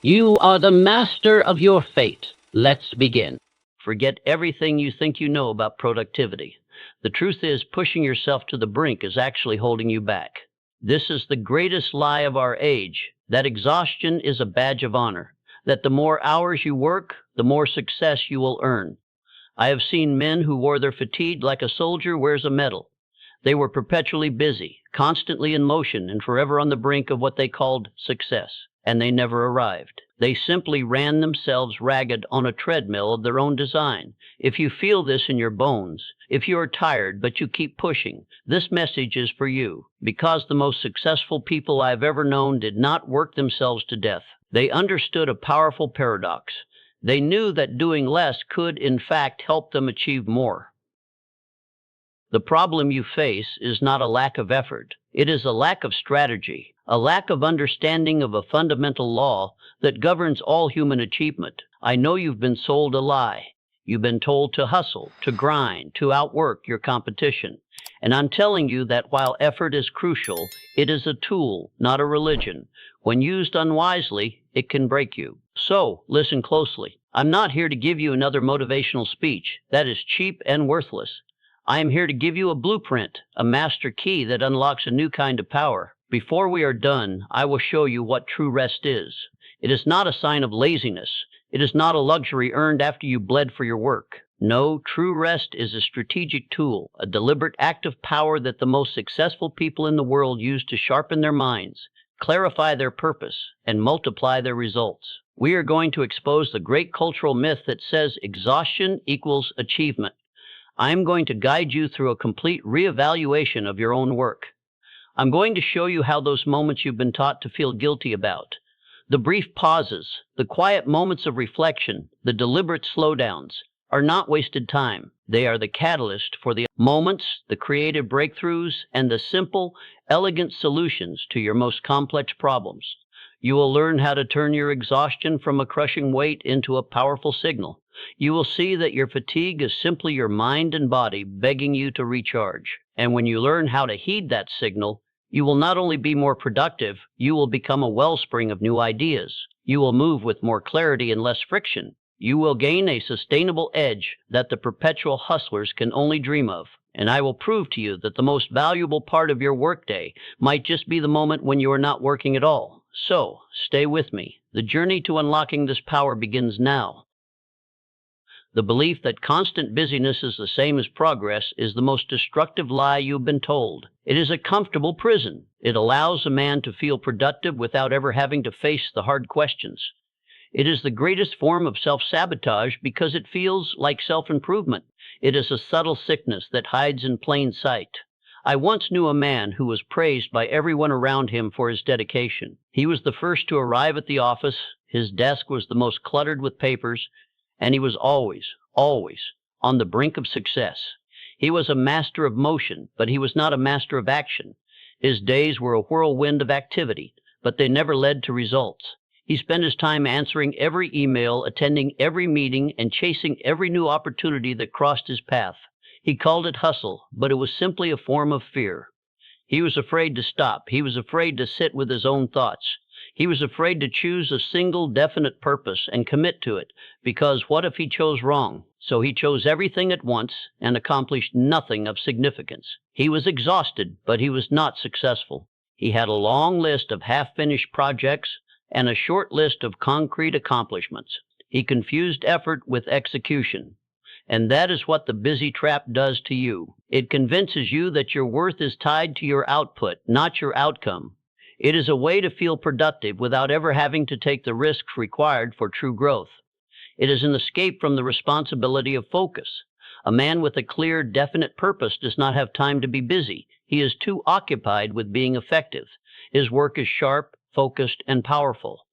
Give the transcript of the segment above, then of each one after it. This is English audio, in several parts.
You are the master of your fate. Let's begin. Forget everything you think you know about productivity. The truth is, pushing yourself to the brink is actually holding you back. This is the greatest lie of our age, that exhaustion is a badge of honor, that the more hours you work, the more success you will earn. I have seen men who wore their fatigue like a soldier wears a medal. They were perpetually busy, constantly in motion, and forever on the brink of what they called success, and they never arrived. They simply ran themselves ragged on a treadmill of their own design. If you feel this in your bones, if you are tired but you keep pushing, this message is for you, because the most successful people I've ever known did not work themselves to death. They understood a powerful paradox. They knew that doing less could, in fact, help them achieve more. The problem you face is not a lack of effort. It is a lack of strategy, a lack of understanding of a fundamental law that governs all human achievement. I know you've been sold a lie. You've been told to hustle, to grind, to outwork your competition. And I'm telling you that while effort is crucial, it is a tool, not a religion. When used unwisely, it can break you. So, listen closely. I'm not here to give you another motivational speech. That is cheap and worthless. I am here to give you a blueprint, a master key that unlocks a new kind of power. Before we are done, I will show you what true rest is. It is not a sign of laziness. It is not a luxury earned after you bled for your work. No, true rest is a strategic tool, a deliberate act of power that the most successful people in the world use to sharpen their minds, clarify their purpose, and multiply their results. We are going to expose the great cultural myth that says exhaustion equals achievement. I'm going to guide you through a complete reevaluation of your own work. I'm going to show you how those moments you've been taught to feel guilty about, the brief pauses, the quiet moments of reflection, the deliberate slowdowns, are not wasted time. They are the catalyst for the moments, the creative breakthroughs, and the simple, elegant solutions to your most complex problems. You will learn how to turn your exhaustion from a crushing weight into a powerful signal. You will see that your fatigue is simply your mind and body begging you to recharge. And when you learn how to heed that signal, you will not only be more productive, you will become a wellspring of new ideas. You will move with more clarity and less friction. You will gain a sustainable edge that the perpetual hustlers can only dream of. And I will prove to you that the most valuable part of your workday might just be the moment when you are not working at all. So, stay with me. The journey to unlocking this power begins now. The belief that constant busyness is the same as progress is the most destructive lie you've been told. It is a comfortable prison. It allows a man to feel productive without ever having to face the hard questions. It is the greatest form of self-sabotage because it feels like self-improvement. It is a subtle sickness that hides in plain sight. I once knew a man who was praised by everyone around him for his dedication. He was the first to arrive at the office, his desk was the most cluttered with papers, and he was always on the brink of success. He was a master of motion, but he was not a master of action. His days were a whirlwind of activity, but they never led to results. He spent his time answering every email, attending every meeting, and chasing every new opportunity that crossed his path. He called it hustle, but it was simply a form of fear. He was afraid to stop. He was afraid to sit with his own thoughts. He was afraid to choose a single definite purpose and commit to it, because what if he chose wrong? So he chose everything at once and accomplished nothing of significance. He was exhausted, but he was not successful. He had a long list of half-finished projects and a short list of concrete accomplishments. He confused effort with execution. And that is what the busy trap does to you. It convinces you that your worth is tied to your output, not your outcome. It is a way to feel productive without ever having to take the risks required for true growth. It is an escape from the responsibility of focus. A man with a clear, definite purpose does not have time to be busy. He is too occupied with being effective. His work is sharp, focused, and powerful.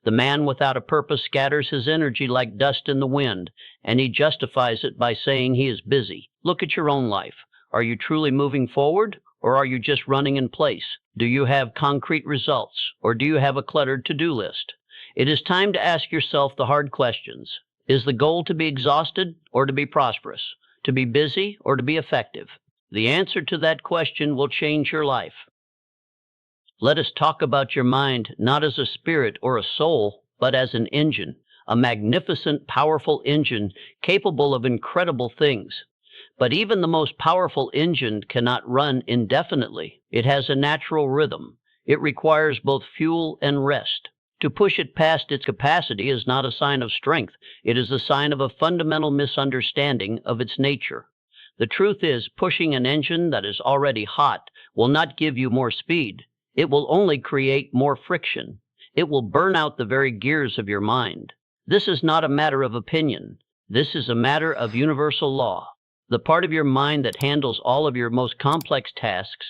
The man without a purpose scatters his energy like dust in the wind, and he justifies it by saying he is busy. Look at your own life. Are you truly moving forward, or are you just running in place? Do you have concrete results, or do you have a cluttered to-do list? It is time to ask yourself the hard questions. Is the goal to be exhausted or to be prosperous? To be busy or to be effective? The answer to that question will change your life. Let us talk about your mind not as a spirit or a soul, but as an engine, a magnificent, powerful engine capable of incredible things. But even the most powerful engine cannot run indefinitely. It has a natural rhythm. It requires both fuel and rest. To push it past its capacity is not a sign of strength. It is a sign of a fundamental misunderstanding of its nature. The truth is, pushing an engine that is already hot will not give you more speed. It will only create more friction. It will burn out the very gears of your mind. This is not a matter of opinion. This is a matter of universal law. The part of your mind that handles all of your most complex tasks,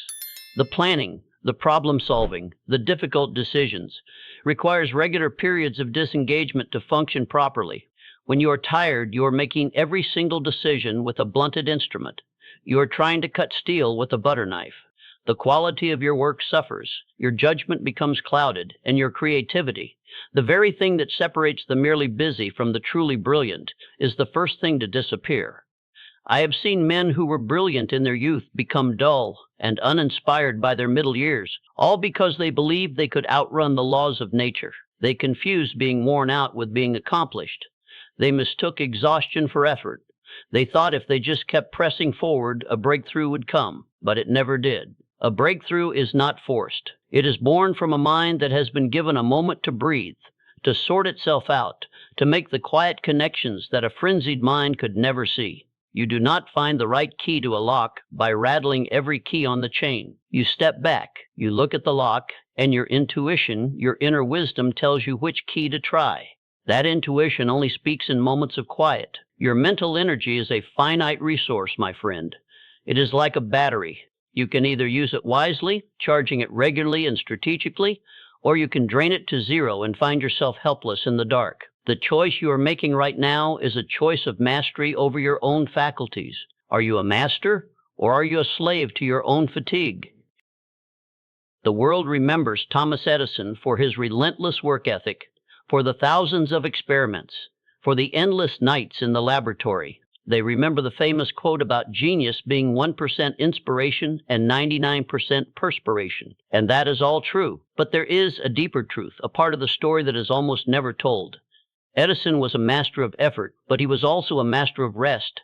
the planning, the problem solving, the difficult decisions, requires regular periods of disengagement to function properly. When you are tired, you are making every single decision with a blunted instrument. You are trying to cut steel with a butter knife. The quality of your work suffers. Your judgment becomes clouded, and your creativity, the very thing that separates the merely busy from the truly brilliant, is the first thing to disappear. I have seen men who were brilliant in their youth become dull and uninspired by their middle years, all because they believed they could outrun the laws of nature. They confused being worn out with being accomplished. They mistook exhaustion for effort. They thought if they just kept pressing forward, a breakthrough would come, but it never did. A breakthrough is not forced. It is born from a mind that has been given a moment to breathe, to sort itself out, to make the quiet connections that a frenzied mind could never see. You do not find the right key to a lock by rattling every key on the chain. You step back, you look at the lock, and your intuition, your inner wisdom tells you which key to try. That intuition only speaks in moments of quiet. Your mental energy is a finite resource, my friend. It is like a battery. You can either use it wisely, charging it regularly and strategically, or you can drain it to zero and find yourself helpless in the dark. The choice you are making right now is a choice of mastery over your own faculties. Are you a master, or are you a slave to your own fatigue? The world remembers Thomas Edison for his relentless work ethic, for the thousands of experiments, for the endless nights in the laboratory. They remember the famous quote about genius being 1% inspiration and 99% perspiration. And that is all true. But there is a deeper truth, a part of the story that is almost never told. Edison was a master of effort, but he was also a master of rest.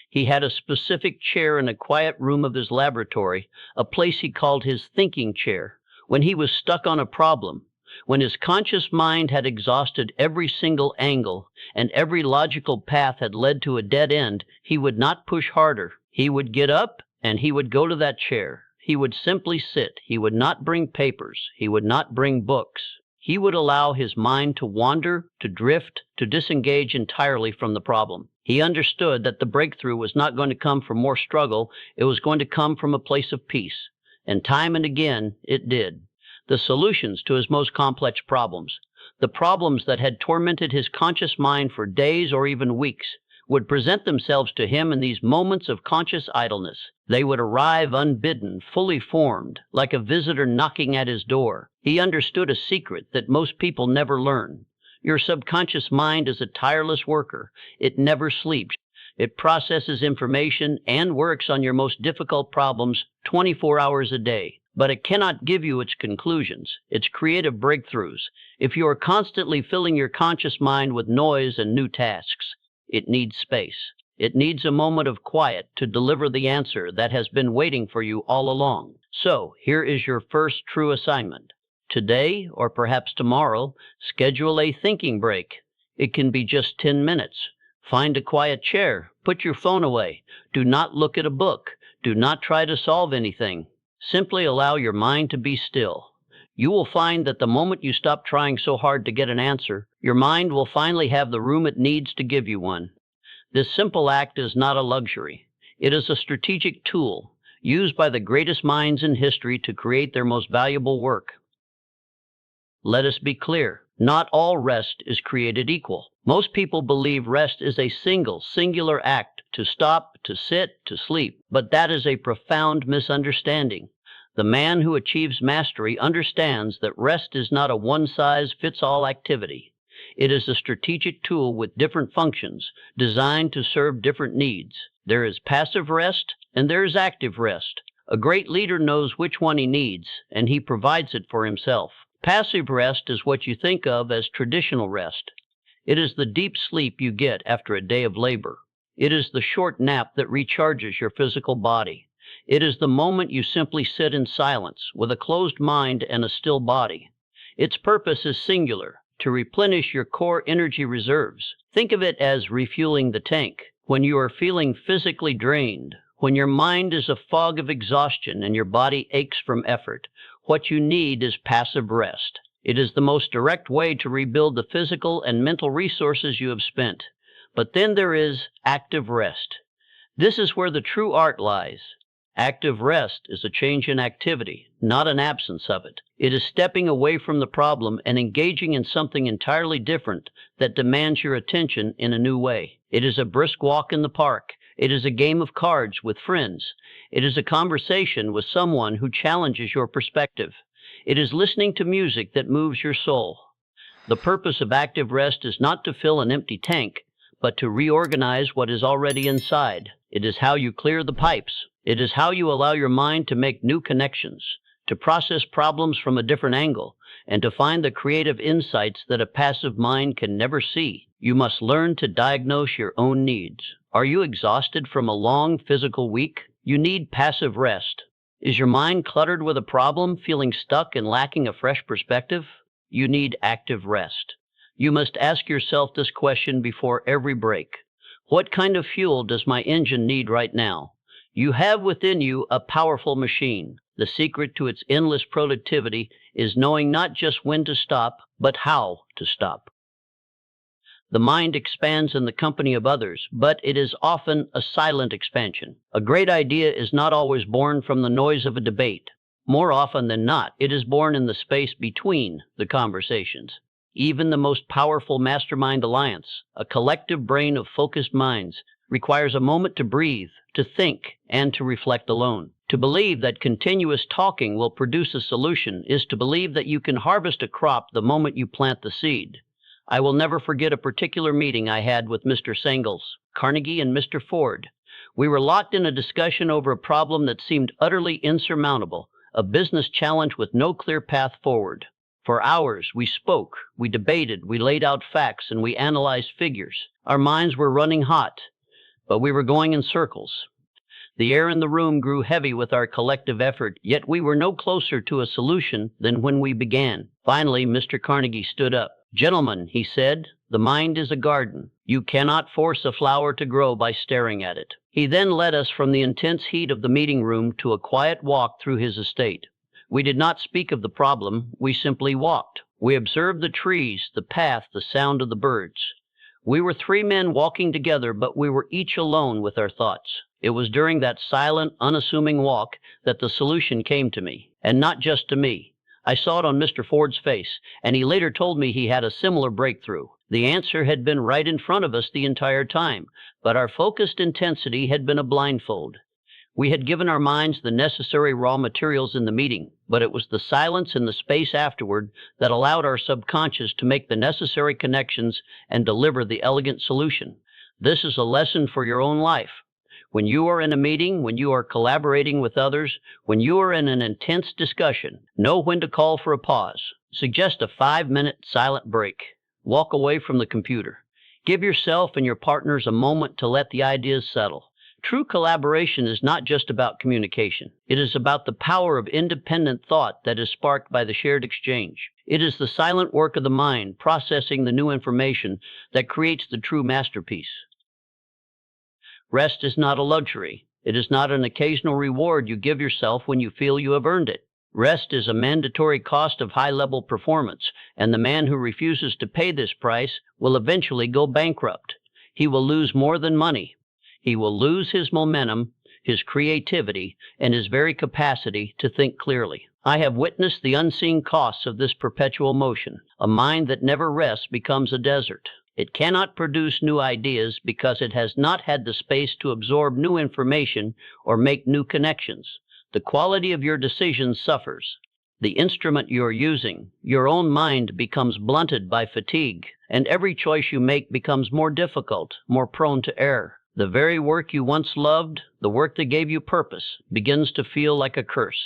He had a specific chair in a quiet room of his laboratory, a place he called his thinking chair. When he was stuck on a problem, when his conscious mind had exhausted every single angle and every logical path had led to a dead end, he would not push harder. He would get up and he would go to that chair. He would simply sit. He would not bring papers. He would not bring books. He would allow his mind to wander, to drift, to disengage entirely from the problem. He understood that the breakthrough was not going to come from more struggle. It was going to come from a place of peace. And time and again, it did. The solutions to his most complex problems, the problems that had tormented his conscious mind for days or even weeks, would present themselves to him in these moments of conscious idleness. They would arrive unbidden, fully formed, like a visitor knocking at his door. He understood a secret that most people never learn. Your subconscious mind is a tireless worker. It never sleeps. It processes information and works on your most difficult problems 24 hours a day. But it cannot give you its conclusions, its creative breakthroughs, if you are constantly filling your conscious mind with noise and new tasks. It needs space. It needs a moment of quiet to deliver the answer that has been waiting for you all along. So, here is your first true assignment. Today, or perhaps tomorrow, schedule a thinking break. It can be just 10 minutes. Find a quiet chair. Put your phone away. Do not look at a book. Do not try to solve anything. Simply allow your mind to be still. You will find that the moment you stop trying so hard to get an answer, your mind will finally have the room it needs to give you one. This simple act is not a luxury. It is a strategic tool used by the greatest minds in history to create their most valuable work. Let us be clear. Not all rest is created equal. Most people believe rest is a singular act, to stop, to sit, to sleep. But that is a profound misunderstanding. The man who achieves mastery understands that rest is not a one-size-fits-all activity. It is a strategic tool with different functions, designed to serve different needs. There is passive rest, and there is active rest. A great leader knows which one he needs, and he provides it for himself. Passive rest is what you think of as traditional rest. It is the deep sleep you get after a day of labor. It is the short nap that recharges your physical body. It is the moment you simply sit in silence with a closed mind and a still body. Its purpose is singular, to replenish your core energy reserves. Think of it as refueling the tank. When you are feeling physically drained, when your mind is a fog of exhaustion and your body aches from effort, what you need is passive rest. It is the most direct way to rebuild the physical and mental resources you have spent. But then there is active rest. This is where the true art lies. Active rest is a change in activity, not an absence of it. It is stepping away from the problem and engaging in something entirely different that demands your attention in a new way. It is a brisk walk in the park. It is a game of cards with friends. It is a conversation with someone who challenges your perspective. It is listening to music that moves your soul. The purpose of active rest is not to fill an empty tank, but to reorganize what is already inside. It is how you clear the pipes. It is how you allow your mind to make new connections, to process problems from a different angle, and to find the creative insights that a passive mind can never see. You must learn to diagnose your own needs. Are you exhausted from a long physical week? You need passive rest. Is your mind cluttered with a problem, feeling stuck and lacking a fresh perspective? You need active rest. You must ask yourself this question before every break. What kind of fuel does my engine need right now? You have within you a powerful machine. The secret to its endless productivity is knowing not just when to stop, but how to stop. The mind expands in the company of others, but it is often a silent expansion. A great idea is not always born from the noise of a debate. More often than not, it is born in the space between the conversations. Even the most powerful mastermind alliance, a collective brain of focused minds, requires a moment to breathe, to think, and to reflect alone. To believe that continuous talking will produce a solution is to believe that you can harvest a crop the moment you plant the seed. I will never forget a particular meeting I had with Mr. Sangles, Carnegie, and Mr. Ford. We were locked in a discussion over a problem that seemed utterly insurmountable, a business challenge with no clear path forward. For hours, we spoke, we debated, we laid out facts, and we analyzed figures. Our minds were running hot, but we were going in circles. The air in the room grew heavy with our collective effort, yet we were no closer to a solution than when we began. Finally, Mr. Carnegie stood up. "Gentlemen," he said, "the mind is a garden. You cannot force a flower to grow by staring at it." He then led us from the intense heat of the meeting room to a quiet walk through his estate. We did not speak of the problem, we simply walked. We observed the trees, the path, the sound of the birds. We were three men walking together, but we were each alone with our thoughts. It was during that silent, unassuming walk that the solution came to me, and not just to me. I saw it on Mr. Ford's face, and he later told me he had a similar breakthrough. The answer had been right in front of us the entire time, but our focused intensity had been a blindfold. We had given our minds the necessary raw materials in the meeting, but it was the silence in the space afterward that allowed our subconscious to make the necessary connections and deliver the elegant solution. This is a lesson for your own life. When you are in a meeting, when you are collaborating with others, when you are in an intense discussion, know when to call for a pause. Suggest a 5-minute silent break. Walk away from the computer. Give yourself and your partners a moment to let the ideas settle. True collaboration is not just about communication. It is about the power of independent thought that is sparked by the shared exchange. It is the silent work of the mind processing the new information that creates the true masterpiece. Rest is not a luxury. It is not an occasional reward you give yourself when you feel you have earned it. Rest is a mandatory cost of high-level performance, and the man who refuses to pay this price will eventually go bankrupt. He will lose more than money. He will lose his momentum, his creativity, and his very capacity to think clearly. I have witnessed the unseen costs of this perpetual motion. A mind that never rests becomes a desert. It cannot produce new ideas because it has not had the space to absorb new information or make new connections. The quality of your decisions suffers. The instrument you are using, your own mind, becomes blunted by fatigue, and every choice you make becomes more difficult, more prone to error. The very work you once loved, the work that gave you purpose, begins to feel like a curse.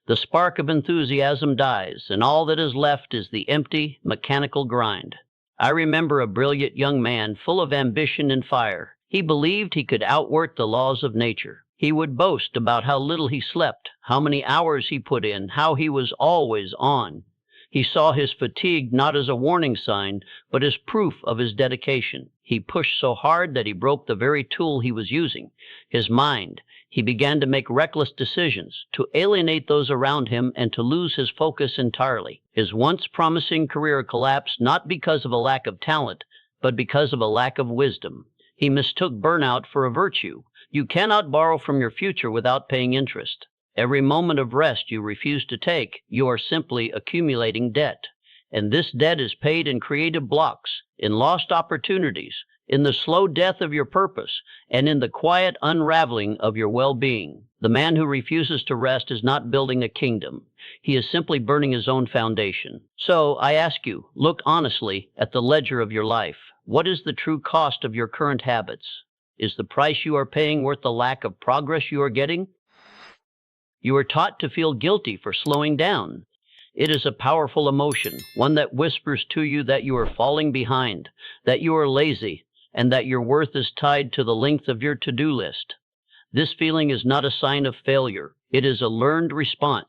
The spark of enthusiasm dies, and all that is left is the empty, mechanical grind. I remember a brilliant young man full of ambition and fire. He believed he could outwork the laws of nature. He would boast about how little he slept, how many hours he put in, how he was always on. He saw his fatigue not as a warning sign, but as proof of his dedication. He pushed so hard that he broke the very tool he was using, his mind. He began to make reckless decisions, to alienate those around him, and to lose his focus entirely. His once promising career collapsed not because of a lack of talent, but because of a lack of wisdom. He mistook burnout for a virtue. You cannot borrow from your future without paying interest. Every moment of rest you refuse to take, you are simply accumulating debt. And this debt is paid in creative blocks, in lost opportunities, in the slow death of your purpose, and in the quiet unraveling of your well-being. The man who refuses to rest is not building a kingdom. He is simply burning his own foundation. So, I ask you, look honestly at the ledger of your life. What is the true cost of your current habits? Is the price you are paying worth the lack of progress you are getting? You are taught to feel guilty for slowing down. It is a powerful emotion, one that whispers to you that you are falling behind, that you are lazy, and that your worth is tied to the length of your to-do list. This feeling is not a sign of failure. It is a learned response,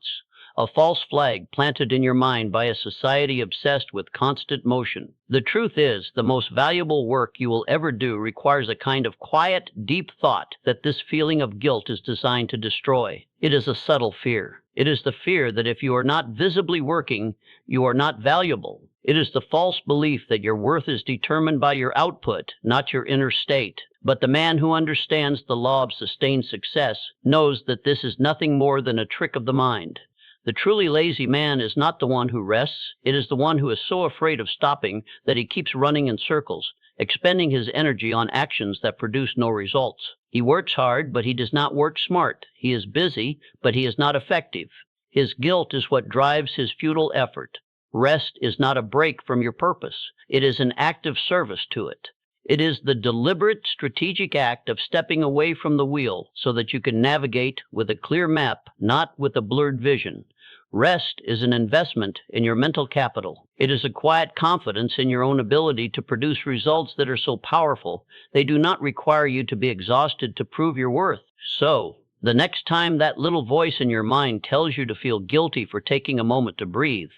a false flag planted in your mind by a society obsessed with constant motion. The truth is, the most valuable work you will ever do requires a kind of quiet, deep thought that this feeling of guilt is designed to destroy. It is a subtle fear. It is the fear that if you are not visibly working, you are not valuable. It is the false belief that your worth is determined by your output, not your inner state. But the man who understands the law of sustained success knows that this is nothing more than a trick of the mind. The truly lazy man is not the one who rests. It is the one who is so afraid of stopping that he keeps running in circles, expending his energy on actions that produce no results. He works hard, but he does not work smart. He is busy, but he is not effective. His guilt is what drives his futile effort. Rest is not a break from your purpose. It is an active service to it. It is the deliberate, strategic act of stepping away from the wheel so that you can navigate with a clear map, not with a blurred vision. Rest is an investment in your mental capital. It is a quiet confidence in your own ability to produce results that are so powerful, they do not require you to be exhausted to prove your worth. So, the next time that little voice in your mind tells you to feel guilty for taking a moment to breathe,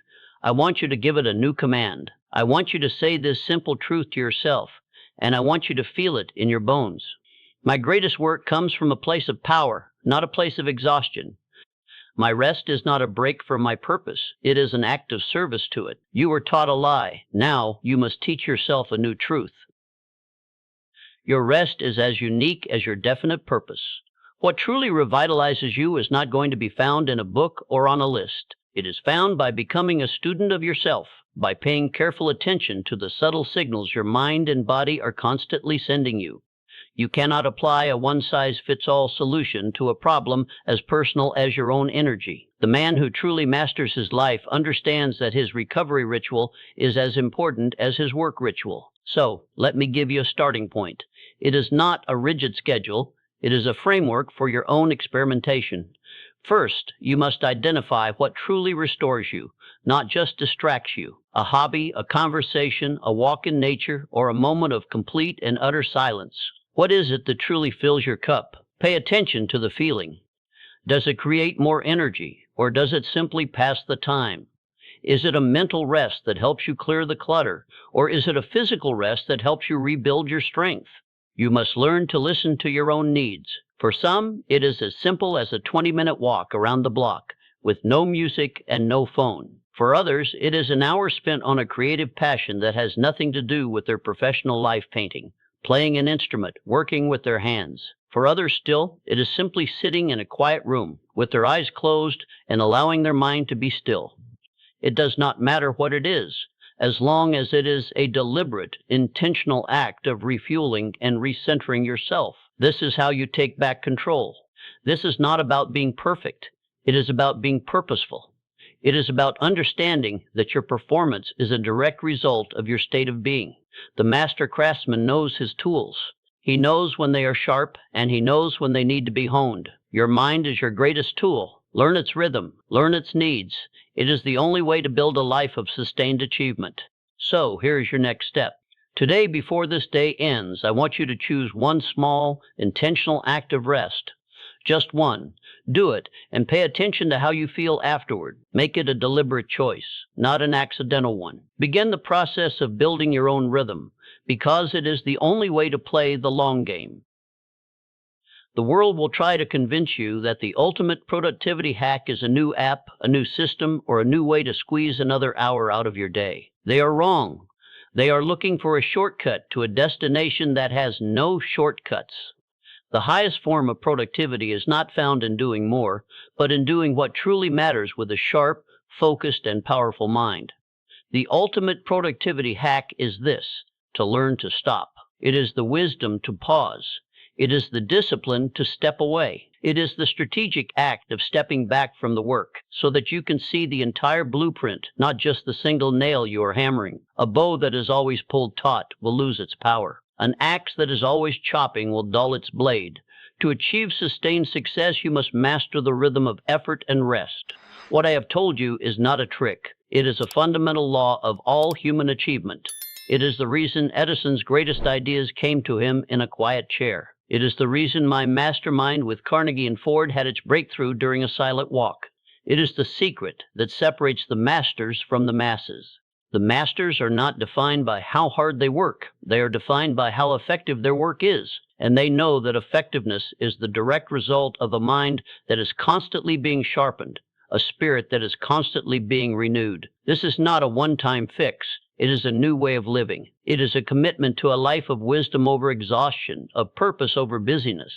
I want you to give it a new command. I want you to say this simple truth to yourself, and I want you to feel it in your bones. My greatest work comes from a place of power, not a place of exhaustion. My rest is not a break from my purpose. It is an act of service to it. You were taught a lie. Now you must teach yourself a new truth. Your rest is as unique as your definite purpose. What truly revitalizes you is not going to be found in a book or on a list. It is found by becoming a student of yourself, by paying careful attention to the subtle signals your mind and body are constantly sending you. You cannot apply a one-size-fits-all solution to a problem as personal as your own energy. The man who truly masters his life understands that his recovery ritual is as important as his work ritual. So, let me give you a starting point. It is not a rigid schedule. It is a framework for your own experimentation. First, you must identify what truly restores you, not just distracts you. A hobby, a conversation, a walk in nature, or a moment of complete and utter silence. What is it that truly fills your cup? Pay attention to the feeling. Does it create more energy, or does it simply pass the time? Is it a mental rest that helps you clear the clutter, or is it a physical rest that helps you rebuild your strength? You must learn to listen to your own needs. For some, it is as simple as a 20-minute walk around the block, with no music and no phone. For others, it is an hour spent on a creative passion that has nothing to do with their professional life: painting, playing an instrument, working with their hands. For others still, it is simply sitting in a quiet room, with their eyes closed and allowing their mind to be still. It does not matter what it is, as long as it is a deliberate, intentional act of refueling and recentering yourself. This is how you take back control. This is not about being perfect. It is about being purposeful. It is about understanding that your performance is a direct result of your state of being. The master craftsman knows his tools. He knows when they are sharp, and he knows when they need to be honed. Your mind is your greatest tool. Learn its rhythm, learn its needs. It is the only way to build a life of sustained achievement. So, here is your next step. Today, before this day ends, I want you to choose one small, intentional act of rest. Just one. Do it, and pay attention to how you feel afterward. Make it a deliberate choice, not an accidental one. Begin the process of building your own rhythm, because it is the only way to play the long game. The world will try to convince you that the ultimate productivity hack is a new app, a new system, or a new way to squeeze another hour out of your day. They are wrong. They are looking for a shortcut to a destination that has no shortcuts. The highest form of productivity is not found in doing more, but in doing what truly matters with a sharp, focused, and powerful mind. The ultimate productivity hack is this: to learn to stop. It is the wisdom to pause. It is the discipline to step away. It is the strategic act of stepping back from the work so that you can see the entire blueprint, not just the single nail you are hammering. A bow that is always pulled taut will lose its power. An axe that is always chopping will dull its blade. To achieve sustained success, you must master the rhythm of effort and rest. What I have told you is not a trick. It is a fundamental law of all human achievement. It is the reason Edison's greatest ideas came to him in a quiet chair. It is the reason my mastermind with Carnegie and Ford had its breakthrough during a silent walk. It is the secret that separates the masters from the masses. The masters are not defined by how hard they work. They are defined by how effective their work is. And they know that effectiveness is the direct result of a mind that is constantly being sharpened, a spirit that is constantly being renewed. This is not a one-time fix. It is a new way of living. It is a commitment to a life of wisdom over exhaustion, of purpose over busyness.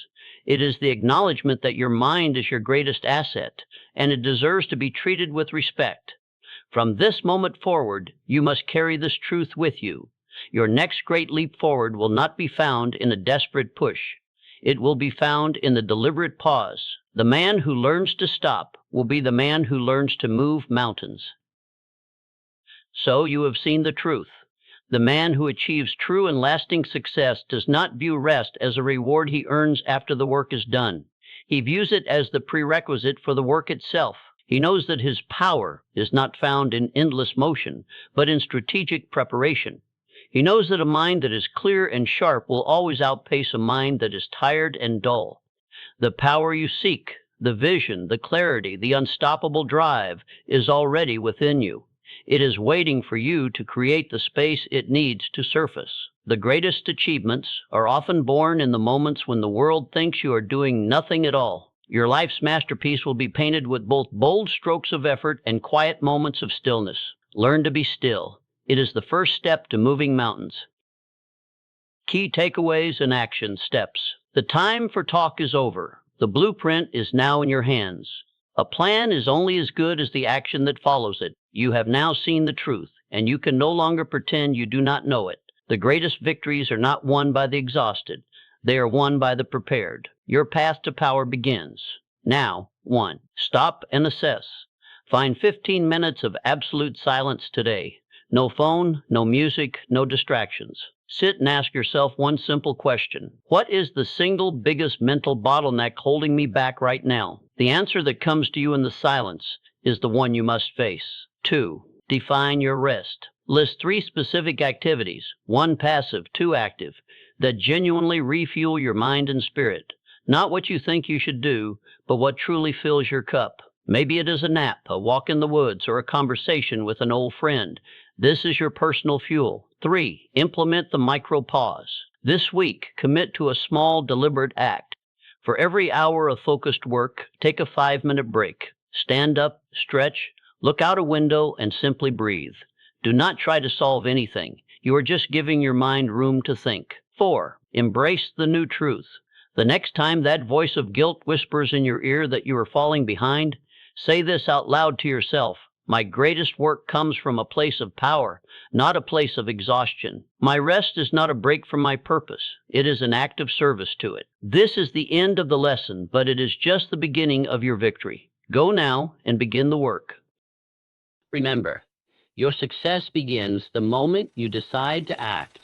It is the acknowledgement that your mind is your greatest asset, and it deserves to be treated with respect. From this moment forward, you must carry this truth with you. Your next great leap forward will not be found in a desperate push. It will be found in the deliberate pause. The man who learns to stop will be the man who learns to move mountains. So you have seen the truth. The man who achieves true and lasting success does not view rest as a reward he earns after the work is done. He views it as the prerequisite for the work itself. He knows that his power is not found in endless motion, but in strategic preparation. He knows that a mind that is clear and sharp will always outpace a mind that is tired and dull. The power you seek, the vision, the clarity, the unstoppable drive is already within you. It is waiting for you to create the space it needs to surface. The greatest achievements are often born in the moments when the world thinks you are doing nothing at all. Your life's masterpiece will be painted with both bold strokes of effort and quiet moments of stillness. Learn to be still. It is the first step to moving mountains. Key takeaways and action steps. The time for talk is over. The blueprint is now in your hands. A plan is only as good as the action that follows it. You have now seen the truth, and you can no longer pretend you do not know it. The greatest victories are not won by the exhausted. They are won by the prepared. Your path to power begins. Now, 1. Stop and assess. Find 15 minutes of absolute silence today. No phone, no music, no distractions. Sit and ask yourself one simple question. What is the single biggest mental bottleneck holding me back right now? The answer that comes to you in the silence is the one you must face. 2. Define your rest. List 3 specific activities, 1 passive, 2 active, that genuinely refuel your mind and spirit. Not what you think you should do, but what truly fills your cup. Maybe it is a nap, a walk in the woods, or a conversation with an old friend. This is your personal fuel. 3. Implement the micro pause. This week, commit to a small, deliberate act. For every hour of focused work, take a 5-minute break. Stand up, stretch, look out a window, and simply breathe. Do not try to solve anything. You are just giving your mind room to think. 4. Embrace the new truth. The next time that voice of guilt whispers in your ear that you are falling behind, say this out loud to yourself. My greatest work comes from a place of power, not a place of exhaustion. My rest is not a break from my purpose. It is an act of service to it. This is the end of the lesson, but it is just the beginning of your victory. Go now and begin the work. Remember, your success begins the moment you decide to act.